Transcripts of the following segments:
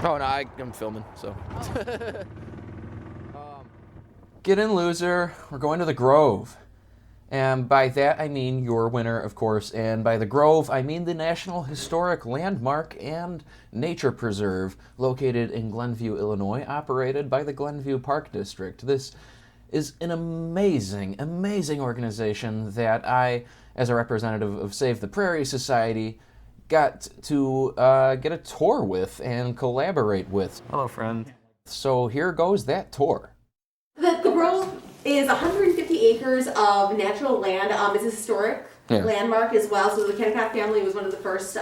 Oh, no, I'm filming, so. Get in, loser. We're going to the Grove. And by that, I mean your winner, of course. And by the Grove, I mean the National Historic Landmark and Nature Preserve located in Glenview, Illinois, operated by the Glenview Park District. This is an amazing, amazing organization that I, as a representative of Save the Prairie Society, got to get a tour with and collaborate with. Hello, friend. So here goes that tour. The Grove is 150 acres of natural land. It's a historic landmark as well. So the Kennicott family was one of the first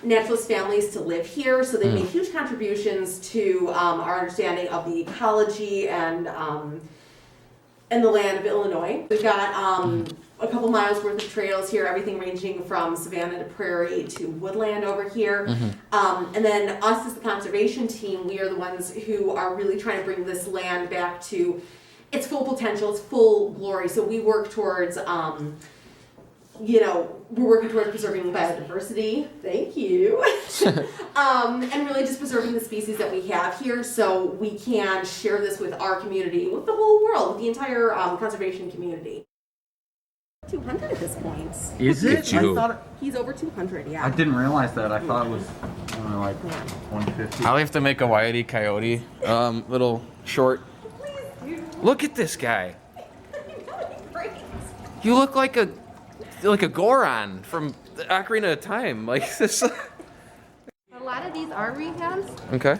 naturalist families to live here. So they made huge contributions to our understanding of the ecology and the land of Illinois. We've got a couple miles worth of trails here, everything ranging from savanna to prairie to woodland over here. And then us as the conservation team, we are the ones who are really trying to bring this land back to its full potential, its full glory. So we work towards, we're working towards preserving biodiversity. Thank you. And really just preserving the species that we have here so we can share this with our community, with the whole world, with the entire conservation community. 200 at this point. Is it? You. I thought He's over 200, yeah. I didn't realize that. I thought it was like 150. I'll have to make a Wile E. Coyote little short. Look at this guy. You look like a Goron from the Ocarina of Time. Like this. A lot of these are rehabs. Okay.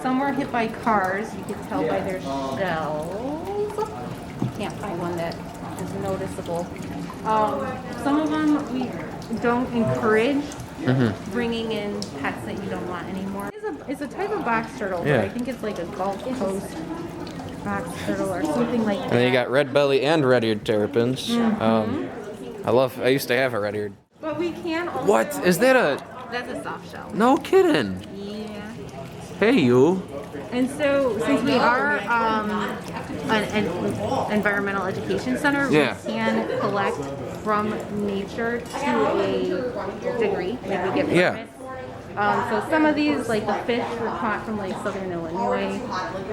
Some were hit by cars. You can tell by their shells. Can't find one that is noticeable. Some of them we don't encourage bringing in pets that you don't want anymore. It's a type of box turtle, but I think it's like a Gulf Coast box turtle or something like that. And then you got red belly and red-eared terrapins. I used to have a red-eared. But we can also... What? Is that a... That's a soft shell. No kidding. Yeah. Hey, you. And so, since we are an environmental education center, we can collect from nature to a degree. Like we get permits. So some of these, like the fish, were caught from like southern Illinois.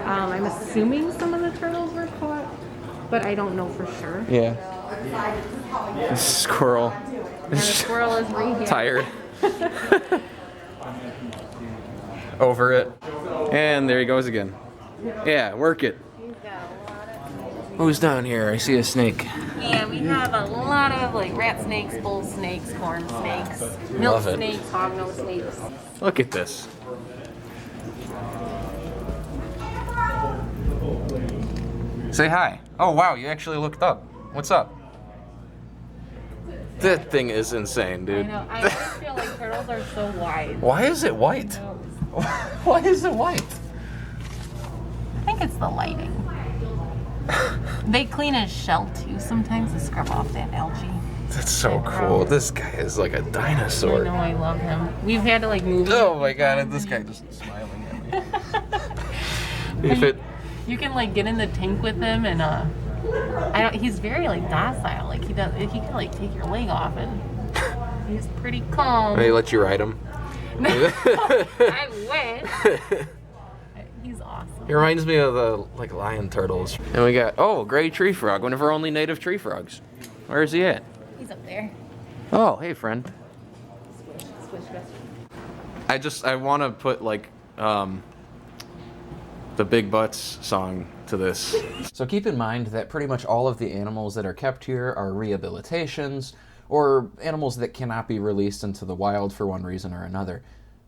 I'm assuming some of the turtles were caught, but I don't know for sure. Yeah. Squirrel. And the squirrel is right Tired. Over it. And there he goes again. Yeah, work it. Who's down here? I see a snake. Yeah, we have a lot of like rat snakes, bull snakes, corn snakes, milk snakes, hognose snakes. Look at this. Say hi. Oh wow, you actually looked up. What's up? That thing is insane, dude. I know. I always feel like turtles are so wide. Why is it white? Why is it white? I think it's the lighting. They clean his shell too sometimes to scrub off that algae. That's so cool. This guy is like a dinosaur. I know, I love him. We've had to like move him. Oh my god, and this guy just smiling at me. You can like get in the tank with him and he's very like docile. Like he can like take your leg off and he's pretty calm. They let you ride him? I wish. He's awesome. He reminds me of the like lion turtles. And we got gray tree frog, one of our only native tree frogs. Where is he at? He's up there. Oh, hey friend. Squish. I want to put like the Big Butts song to this. So keep in mind that pretty much all of the animals that are kept here are rehabilitations, or animals that cannot be released into the wild for one reason or another.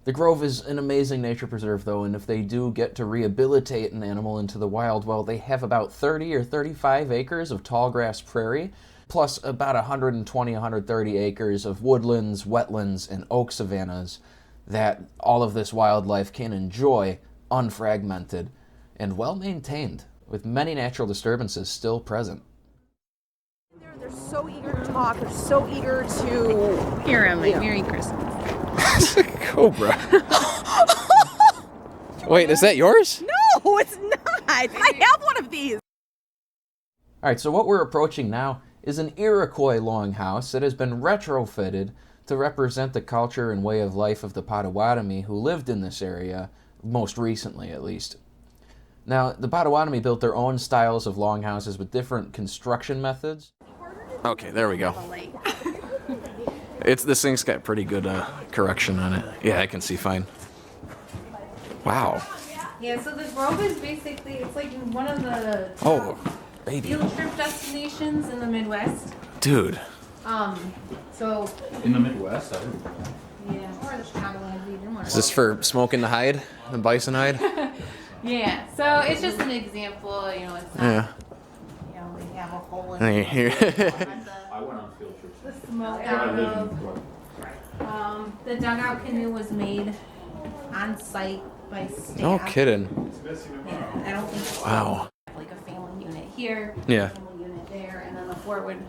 The Grove is an amazing nature preserve though, and if they do get to rehabilitate an animal into the wild, well, they have about 30 or 35 acres of tall grass prairie, plus about 120, 130 acres of woodlands, wetlands, and oak savannas that all of this wildlife can enjoy unfragmented and well-maintained, with many natural disturbances still present. They're so eager to talk. They're so eager to... Here, I'm like, Merry Christmas. It's a cobra. Wait, is that yours? No, it's not. I have one of these. All right, so what we're approaching now is an Iroquois longhouse that has been retrofitted to represent the culture and way of life of the Potawatomi who lived in this area, most recently at least. Now, the Potawatomi built their own styles of longhouses with different construction methods. Okay, there we go. This thing's got pretty good correction on it. Yeah, I can see fine. Wow. Yeah, so the Grove is basically, it's like one of the Oh, baby. field trip destinations in the Midwest. Dude. So, In the Midwest, yeah, or the Chicagoland region. Is this for smoking the hide? The bison hide? Yeah, so it's just an example, you know, it's not, Yeah. you know, we have a hole in Hey, it. here. I went on field trips. The smoke I out lived in of, Detroit. the Dugout Canoe was made on site by staff. No kidding. Yeah, I don't think it's Wow. like a family unit here, Yeah. family unit there, and then the four would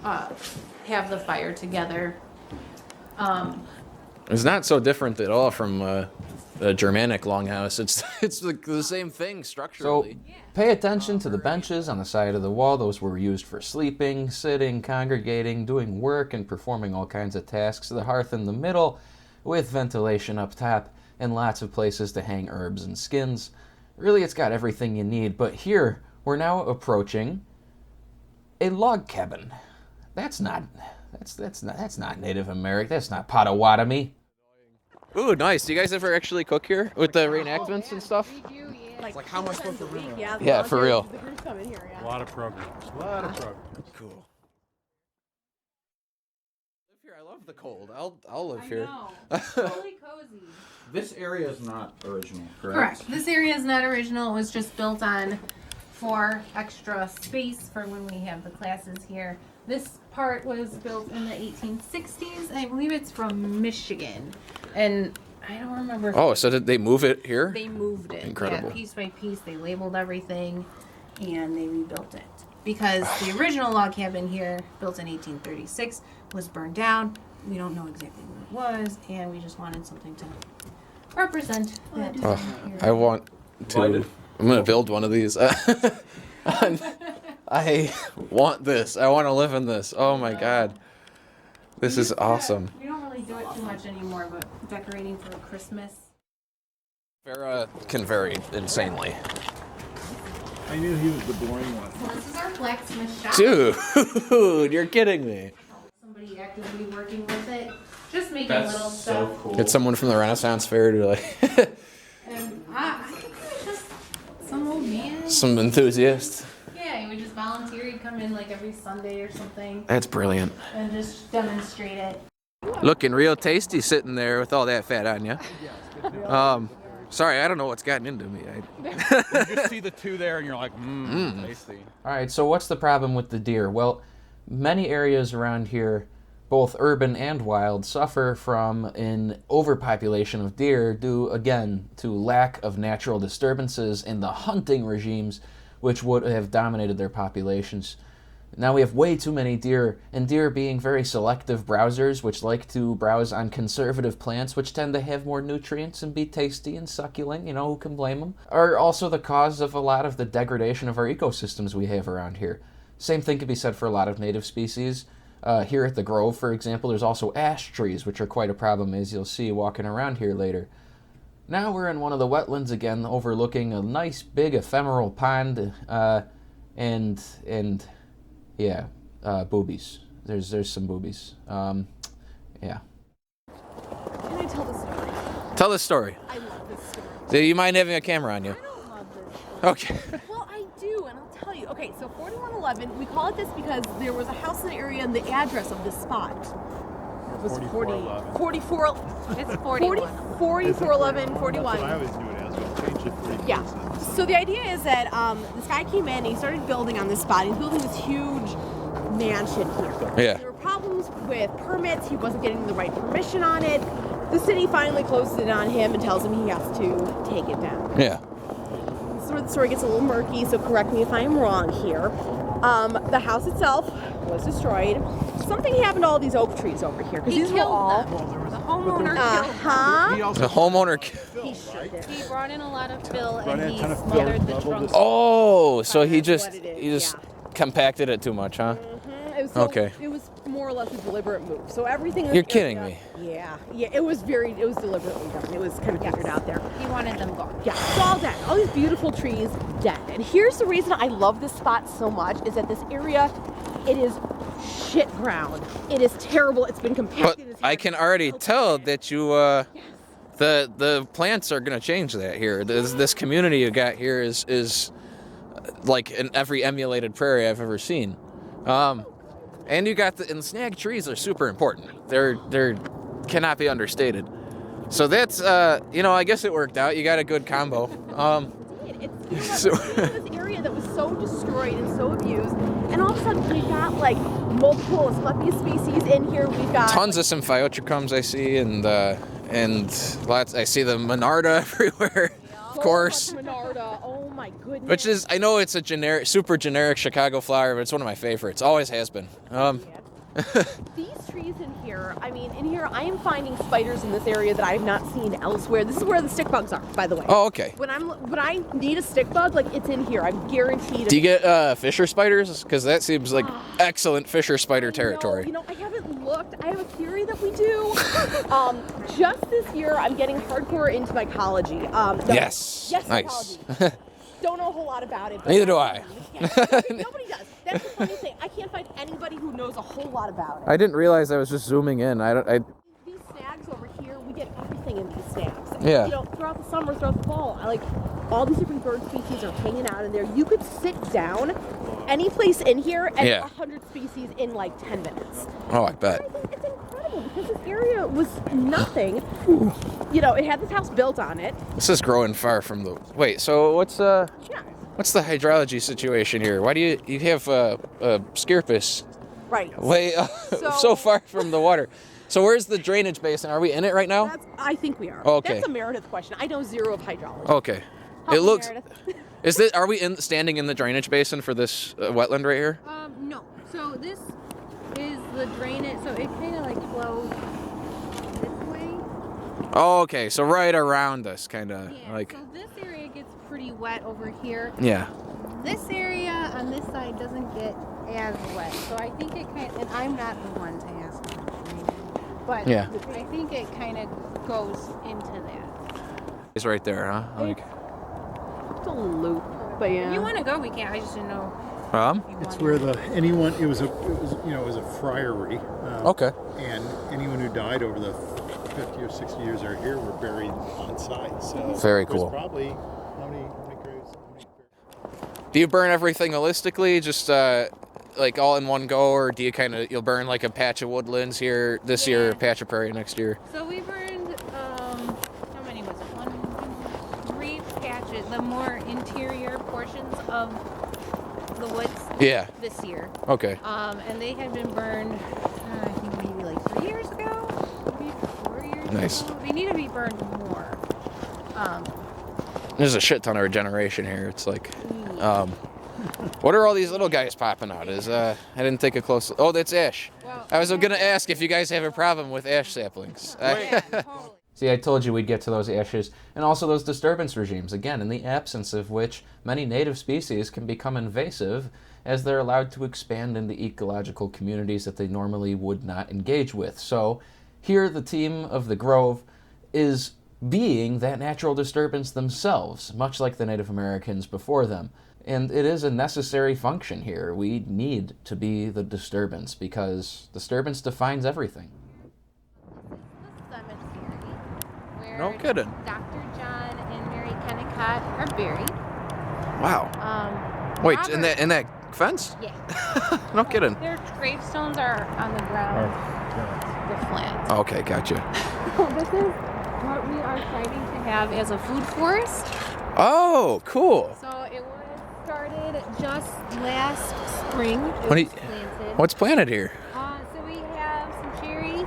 have the fire together. It's not so different at all from the Germanic longhouse. It's the same thing So structurally. pay attention to the benches on the side of the wall. Those were used for sleeping, sitting, congregating, doing work, and performing all kinds of tasks. The hearth in the middle with ventilation up top and lots of places to hang herbs and skins. Really, it's got everything you need. But here, we're now approaching a log cabin. That's not Native American. That's not Potawatomi. Ooh, nice. Do you guys ever actually cook here with the reenactments and stuff? Like how am I supposed to remember? Yeah, Yeah, for real. The groups come in here, yeah. A lot of programs. A lot of programs. Cool. Live here. I love the cold. I'll live here. Totally cozy. This area is not original, Correct. This area is not original. It was just built on for extra space for when we have the classes here. This part was built in the 1860s. I believe it's from Michigan. And I don't remember. Oh, so did they move it here? They moved it. Incredible. Yeah, piece by piece. They labeled everything and they rebuilt it. Because the original log cabin here, built in 1836, was burned down. We don't know exactly what it was, and we just wanted something to represent that time here. I want to. I'm gonna build one of these. I want this. I want to live in this. Oh my god, this is awesome. We don't really do it too much anymore, but decorating for Christmas. Farrah can vary insanely. I knew he was the boring one. So this is our blacksmith shop. Dude, you're kidding me. Somebody actively working with it, just making That's little so stuff. cool. Get someone from the Renaissance Fair to like And I think it was just some old man. some enthusiast. Yeah, he would just volunteer. He'd come in like every Sunday or something That's brilliant. and just demonstrate it. Looking real tasty sitting there with all that fat on you. Sorry, I don't know what's gotten into me. You just see the two there and you're like, tasty. All right, so what's the problem with the deer? Well, many areas around here, both urban and wild, suffer from an overpopulation of deer due, again, to lack of natural disturbances and the hunting regimes which would have dominated their populations. Now we have way too many deer, and deer being very selective browsers, which like to browse on conservative plants, which tend to have more nutrients and be tasty and succulent, who can blame them, are also the cause of a lot of the degradation of our ecosystems we have around here. Same thing can be said for a lot of native species. Here at the Grove, for example, there's also ash trees, which are quite a problem, as you'll see walking around here later. Now we're in one of the wetlands again, overlooking a nice big ephemeral pond, and boobies. There's some boobies. Can I tell the story? Tell the story. I love this story. Do you mind having a camera on you? I don't love this. Okay. Well, I do, and I'll tell you. Okay, so 4111, we call it this because there was a house in the area and the address of this spot was 4411. 44. It's 4411, 41. That's what I always knew it as. We changed it 3 Yeah. So the idea is that this guy came in and he started building on this spot. He's building this huge mansion here. Yeah. There were problems with permits. He wasn't getting the right permission on it. The city finally closes it on him and tells him he has to take it down. Yeah. This is where the story gets a little murky, so correct me if I'm wrong here. The house itself was destroyed. Something happened to all these oak trees over here because He these were killed all. them. The homeowner killed Huh? He also The homeowner. He sure did. He brought in a lot of fill Brought in and a he ton of fill, smothered the leveled trunk. this- Oh, so he That's just what it is, yeah. compacted it too much, huh? It was Okay. It was more or less a deliberate move. So everything. in this You're kidding area- me. Yeah. It was deliberately done. It was kind of figured out there. He wanted them gone. Yeah, it's all dead. All these beautiful trees, dead. And here's the reason I love this spot so much is that this area, it is shit ground. It is terrible. It's been But compacted. It's I can already tell that you, the plants are gonna change that here. This community you got here is like in every emulated prairie I've ever seen. And you got and snag trees are super important. They're cannot be understated. So that's I guess it worked out. You got a good combo. It's this area that was so destroyed and so abused, and all of a sudden we've got like multiple Asclepias species in here. We've got Tons of Symphyotrichums I see, and lots. I see the Monarda everywhere, of course. Monarda. Oh my goodness. Which is, I know it's a super generic Chicago flower, but it's one of my favorites. Always has been. These trees in here, I mean, in here I am finding spiders in this area that I have not seen elsewhere. This is where the stick bugs are, by the way. Oh, okay. When I need a stick bug, like it's in here. I'm guaranteed. Do you get fisher spiders? Because that seems like excellent fisher spider territory. No, I haven't looked. I have a theory that we do. Just this year, I'm getting hardcore into mycology. Yes. Yes, Nice. mycology. Don't know a whole lot about it. But Neither do I. Nobody does. That's the funny thing. I can't find anybody who knows a whole lot about it. I didn't realize I was just zooming in. These snags over here, we get everything in these snags. Yeah. You know, throughout the summer, throughout the fall, all these different bird species are hanging out in there. You could sit down any place in here and 100 species in like 10 minutes. Oh, I bet. I think it's incredible because this area was nothing. You know, it had this house built on it. This is growing far from the. Wait, so what's the hydrology situation here? Why do you have a scirpus Right. way so far from the water? So where's the drainage basin? Are we in it right now? I think we are. Okay. That's a Meredith question. I know zero of hydrology. Okay. Help It me, looks. Meredith. Are we standing in the drainage basin for this wetland right here? No. So this is the drainage. So it kind of like flows this way. Oh, okay. So right around us, kind of like. So this area gets pretty wet over here. Yeah. This area on this side doesn't get as wet. So I think it kind of, and I'm not the one to ask about drainage, but Yeah. I think it kind of goes into that. It's right there, huh? Like. It's a loop, but yeah. If you want to go, we can. I just didn't know. It's where it was a friary. Okay. And anyone who died over the 50 or 60 years that are here were buried on site. So Very there's cool. Probably how many graves? Do you burn everything holistically, just like all in one go, or do you you'll burn like a patch of woodlands here this year, a patch of prairie next year? So we burned, how many was it? 3 patches, the more interior portions of the woods. Yeah. This year. Okay. And they had been burned, I think maybe like 3 years ago, maybe 4 years Nice. ago. They need to be burned more. There's a shit ton of regeneration here. It's like, what are all these little guys popping out? I didn't take a close. Oh, that's ash. Well, I was gonna ask if you guys have a problem with ash saplings. Yeah, totally. See, I told you we'd get to those ashes, and also those disturbance regimes, again, in the absence of which many native species can become invasive as they're allowed to expand into ecological communities that they normally would not engage with. So here the team of the Grove is being that natural disturbance themselves, much like the Native Americans before them. And it is a necessary function here. We need to be the disturbance because disturbance defines everything. Cemetery, No where kidding. Dr. John and Mary Kennicott are buried. Wow. Wait, in that fence? Yeah. No kidding. Their gravestones are on the ground. They're flat. Okay, gotcha. So this is what we are trying to have as a food forest. Oh, cool. So it was started just last spring. It What do was you- planted. What's planted here? So we have some cherry,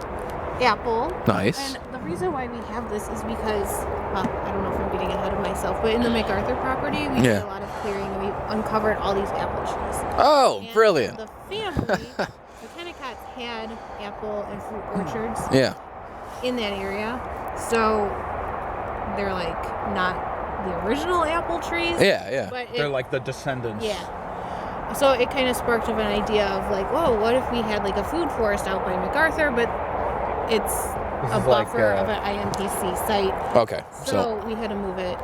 apple. Nice. And the reason why we have this is because, I don't know if I'm getting ahead of myself, but in the MacArthur property, we did a lot of clearing and we uncovered all these apple trees. Oh, And brilliant. The family, the Kennicotts had apple and fruit orchards Yeah. in that area. So they're like not the original apple trees. Yeah, yeah. But They're like the descendants. yeah. So it kind of sparked of an idea of like, whoa, what if we had like a food forest out by MacArthur, but it's a buffer of an INPC site. Okay. So we had to move it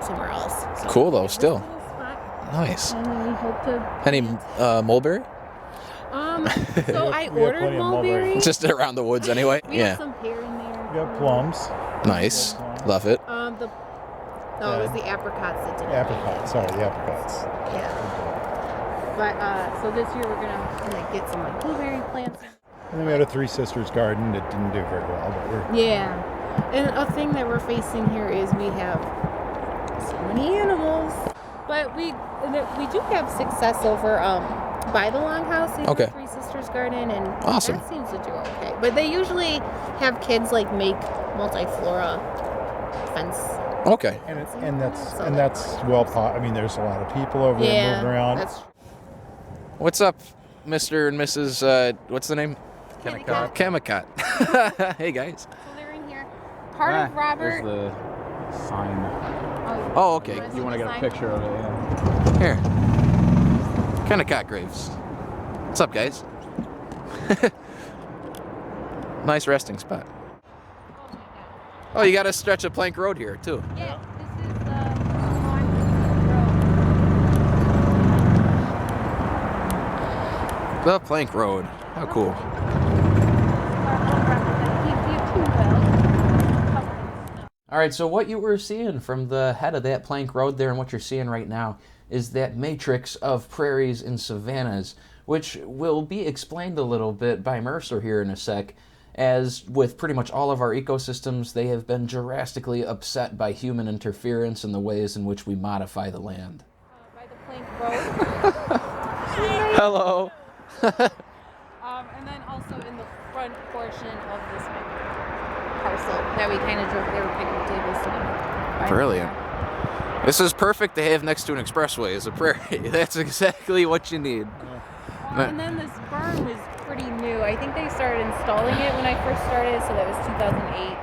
somewhere else. So Cool though, still. this little spot, Nice. and we hope to. Any mulberry? So I We have ordered plenty of mulberry. mulberry. Just around the woods anyway? We have Yeah. some pear in there. We got plums. Nice. Love it. It was the apricots that did it. Apricots. Sorry, the apricots. Yeah. But so this year we're gonna like get some like blueberry plants. And then we had a Three Sisters garden that didn't do very well, but we're Yeah. And a thing that we're facing here is we have so many animals, but we do have success over by the longhouse in Okay. the Three Sisters garden, and Awesome. that seems to do okay. But they usually have kids like make multiflora fence. Okay. and that's well I mean, there's a lot of people over there moving around. That's What's up, Mr. and Mrs. What's the name? Kennecott. Kennecott. Hey guys. So they're in here. Part of Robert. There's the sign. Oh, okay. You want to get a picture of it, yeah. Here. Kennecott graves. What's up, guys? Nice resting spot. Oh, you got a stretch of plank road here too. Yeah, this is The plank road. How cool. All right, so what you were seeing from the head of that plank road there and what you're seeing right now is that matrix of prairies and savannas, which will be explained a little bit by Mercer here in a sec. As with pretty much all of our ecosystems, they have been drastically upset by human interference in the ways in which we modify the land. by the plank road. Hello. And then also in the front portion of this parcel that we kind of drove there with picnic tables sitting. Brilliant. This is perfect to have next to an expressway as a prairie. That's exactly what you need. And then this barn was pretty new. I think they started installing it when I first started, so that was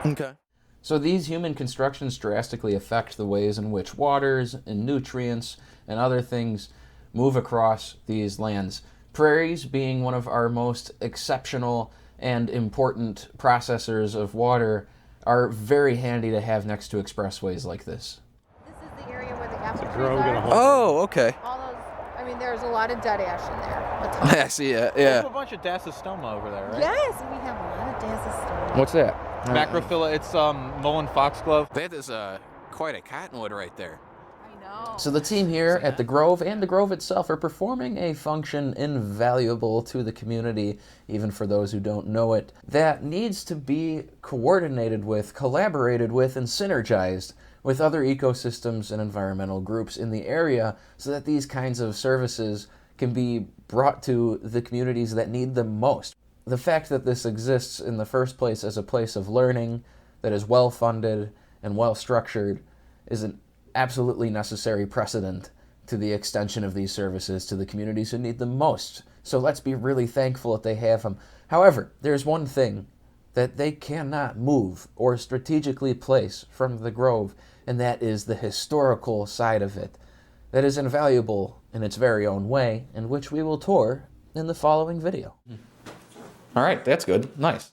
2008. Okay. So these human constructions drastically affect the ways in which waters and nutrients and other things move across these lands. Prairies being one of our most exceptional and important processors of water are very handy to have next to expressways like this. This is the area where the apple trees Grove and a are. whole- Oh, okay. All those, I mean, there's a lot of dead ash in there. A ton. I see it. There's a Yeah. bunch of Dassistoma over there, right? Yes, we have a lot of dazzle. What's that? Macrophylla, it's Mullen foxglove. That is quite a cottonwood right there. I know. So the team here at the Grove and the Grove itself are performing a function invaluable to the community, even for those who don't know it, that needs to be coordinated with, collaborated with, and synergized with other ecosystems and environmental groups in the area so that these kinds of services can be brought to the communities that need them most. The fact that this exists in the first place as a place of learning that is well funded and well structured is an absolutely necessary precedent to the extension of these services to the communities who need them most. So let's be really thankful that they have them. However, there's one thing that they cannot move or strategically place from the Grove, and that is the historical side of it. That is invaluable in its very own way, and which we will tour in the following video. All right, that's good. Nice.